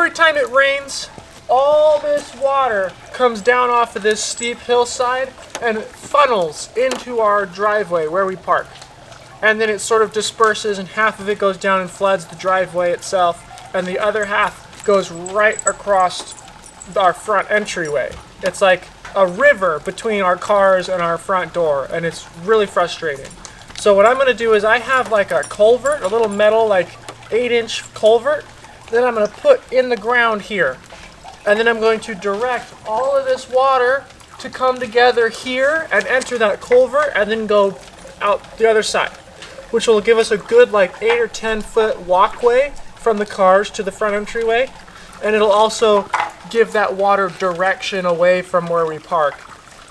every time it rains, all this water comes down off of this steep hillside and funnels into our driveway where we park. And then it sort of disperses, and half of it goes down and floods the driveway itself, and the other half goes right across our front entryway. It's like a river between our cars and our front door, and it's really frustrating. So what I'm going to do is I have like a culvert, a little metal like 8-inch culvert, that I'm going to put in the ground here. And then I'm going to direct all of this water to come together here and enter that culvert and then go out the other side, which will give us a good like 8 or 10 foot walkway from the cars to the front entryway. And it'll also give that water direction away from where we park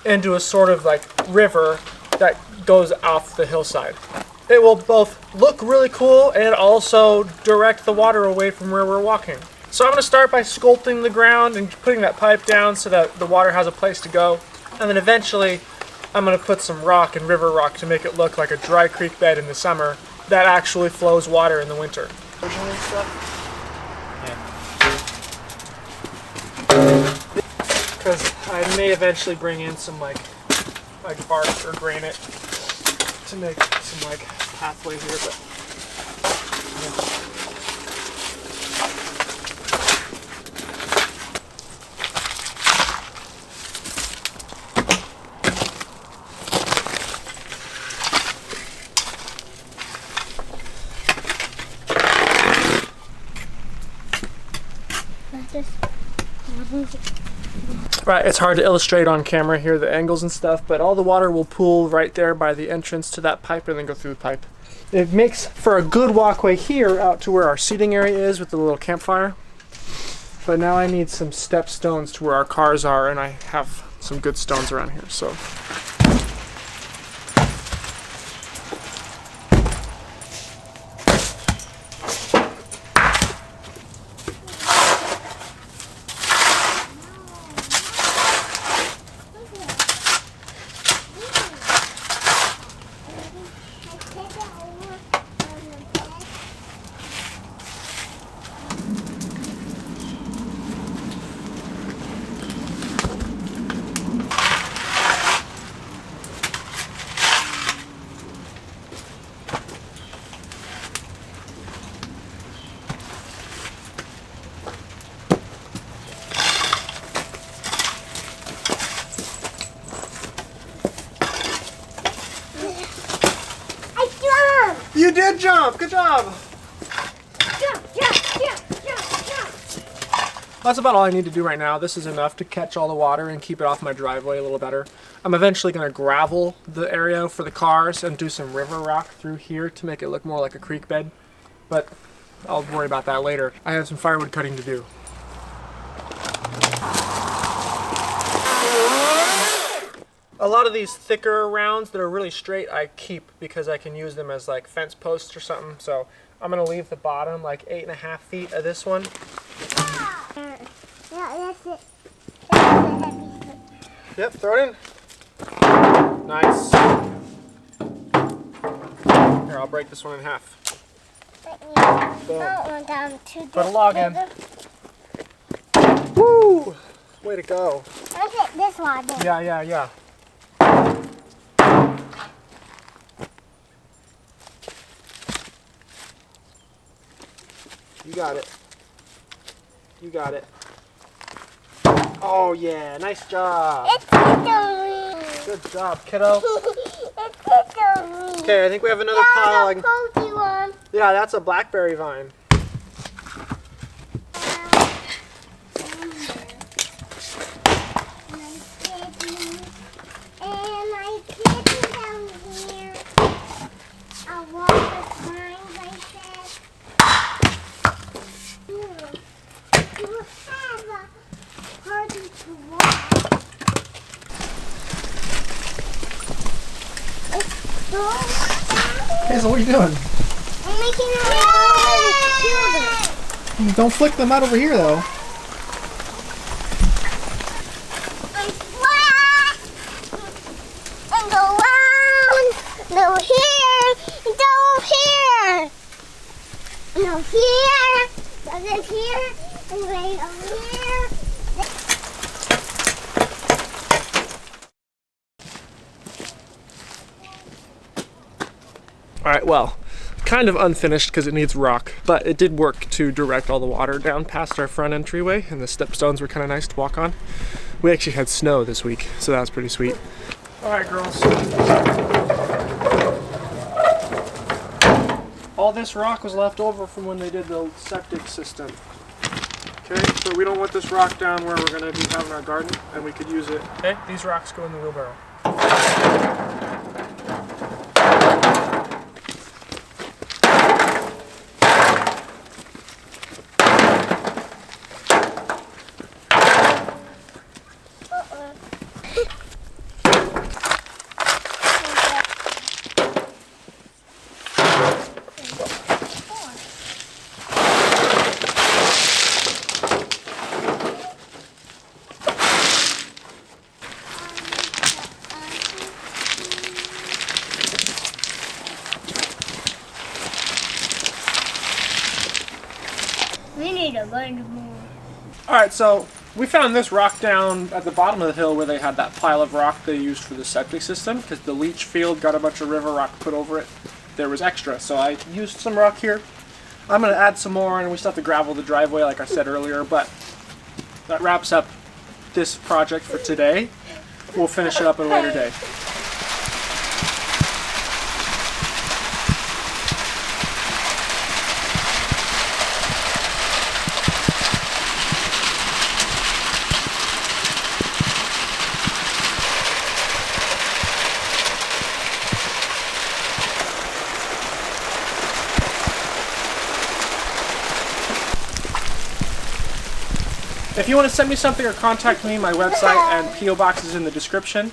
into a sort of like river that goes off the hillside. It will both look really cool and also direct the water away from where we're walking. So I'm going to start by sculpting the ground and putting that pipe down so that the water has a place to go. And then eventually I'm going to put some rock and river rock to make it look like a dry creek bed in the summer that actually flows water in the winter. Because I may eventually bring in some like bark or granite to make some like pathway here, but yeah. Right, it's hard to illustrate on camera here, the angles and stuff, but all the water will pool right there by the entrance to that pipe and then go through the pipe. It makes for a good walkway here out to where our seating area is with the little campfire. But now I need some step stones to where our cars are, and I have some good stones around here, so. You did jump! Good job! Jump, jump, jump, jump, jump. That's about all I need to do right now. This is enough to catch all the water and keep it off my driveway a little better. I'm eventually going to gravel the area for the cars and do some river rock through here to make it look more like a creek bed. But I'll worry about that later. I have some firewood cutting to do. A lot of these thicker rounds that are really straight I keep because I can use them as like fence posts or something. So I'm going to leave the bottom like 8.5 feet of this one. Yeah, that's it. That's the heavy foot. Yep, throw it in. Nice. Here, I'll break this one in half. Put a log in. Woo! Way to go. Let's hit this log in. Yeah. You got it. You got it. Oh yeah, nice job. It's tickling. Good job, kiddo. It's tickling. Okay, I think we have another pile. Yeah, the one. Yeah, that's a blackberry vine. Hazel, what are you doing? I'm making a Don't flick them out over here, though. And flat. And go round. Go here. Go here. Go here. Go this here. Wait over here. Alright, well, kind of unfinished because it needs rock, but it did work to direct all the water down past our front entryway, and the stepstones were kind of nice to walk on. We actually had snow this week, so that was pretty sweet. Alright, girls. All this rock was left over from when they did the septic system. Okay, so we don't want this rock down where we're going to be having our garden, and we could use it. Okay, these rocks go in the wheelbarrow. We need a bunch more. Alright, so we found this rock down at the bottom of the hill where they had that pile of rock they used for the septic system, because the leach field got a bunch of river rock put over it. There was extra, so I used some rock here. I'm going to add some more, and we still have to gravel the driveway like I said earlier, but that wraps up this project for today. We'll finish it up at a later day. If you want to send me something or contact me, my website and P.O. Box is in the description,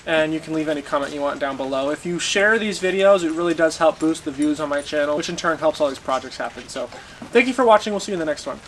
and you can leave any comment you want down below. If you share these videos, it really does help boost the views on my channel, which in turn helps all these projects happen. So thank you for watching. We'll see you in the next one.